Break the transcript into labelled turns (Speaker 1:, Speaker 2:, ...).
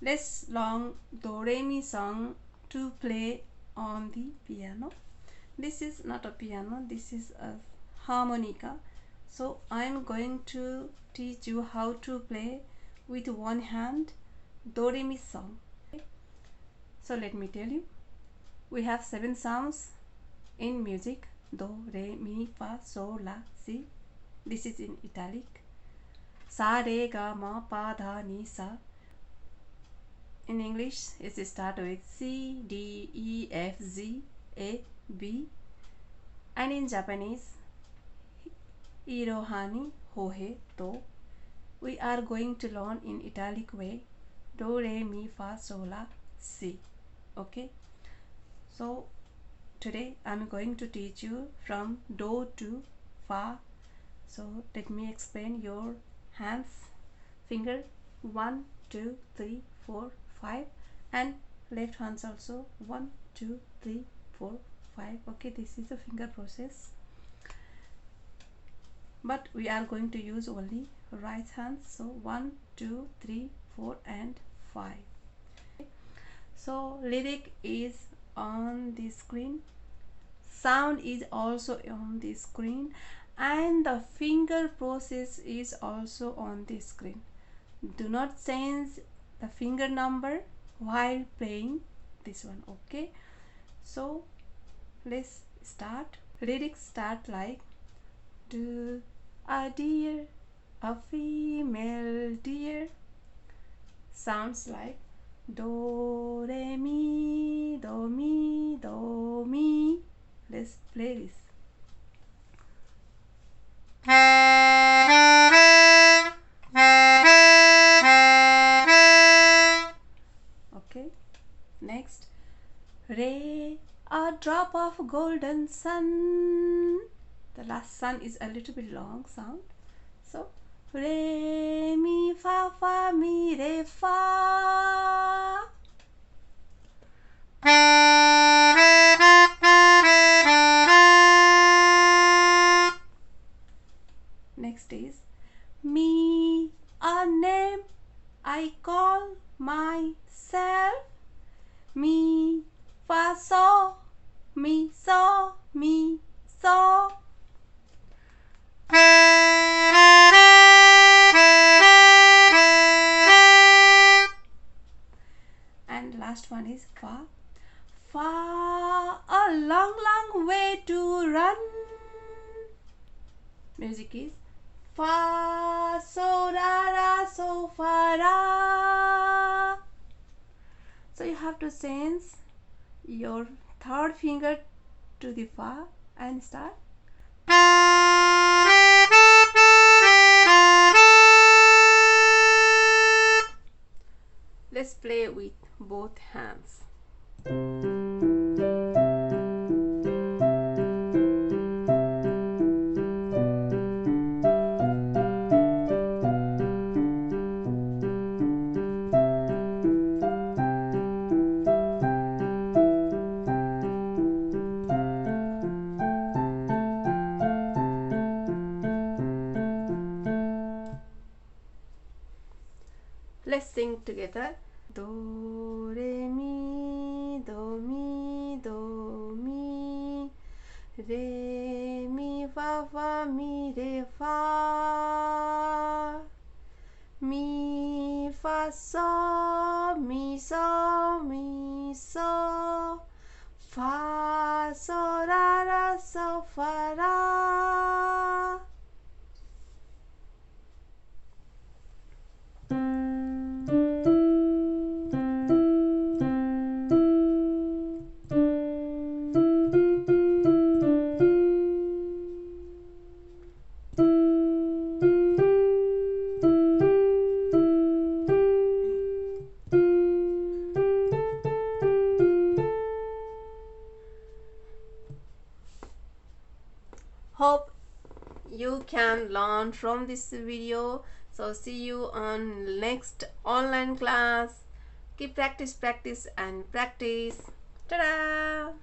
Speaker 1: Let's learn Do Re Mi song to play on the piano. This is not a piano, this is a harmonica. So I am going to teach you how to play with one hand Do Re Mi song. Okay? So let me tell you, we have 7 sounds in music: Do, Re, Mi, Fa, Sol, La, Si. This is in italic. Sa, Re, Ga, Ma, Pa, Dha, Ni, Sa. In English, it starts with C, D, E, F, Z, A, B. And in Japanese, Irohani, Hohe, To. We are going to learn in italic way Do, Re, Mi, Fa, Sol, La, Si. Okay? So today I am going to teach you from Do to Fa. So let me explain your hands, finger 1, 2, 3, 4, 5, and left hands also 1, 2, 3, 4, 5. Okay, this is the finger process, but we are going to use only right hands. So 1, 2, 3, 4, and 5. So lyric is on the screen, sound is also on the screen, and the finger process is also on the screen. Do not change the finger number while playing this one. Okay, so let's start. Lyrics start like: do a deer, a female deer. Sounds like do, re, mi, do, mi, do, mi. Let's play this. Okay, next. Re, a drop of golden sun. The last sun is a little bit long sound. So re, mi, fa, fa, mi, re, fa. Next is me, a name I call myself. Mi, fa, so, mi, so, mi, so. And last one is fa. Fa, a long, long way to run. Music is fa, so, ra, ra, so, fa, ra. So you have to change your third finger to the fa and start. Let's play with both hands. Let's sing together. Do, re, mi, do, mi, do, mi, re, mi, fa, fa, mi, re, fa, mi, fa, so, mi, so, mi, so, fa, so, ra, ra, so, fa, ra. Hope you can learn from this video. So see you on next online class. Keep practice and practice. Ta-da!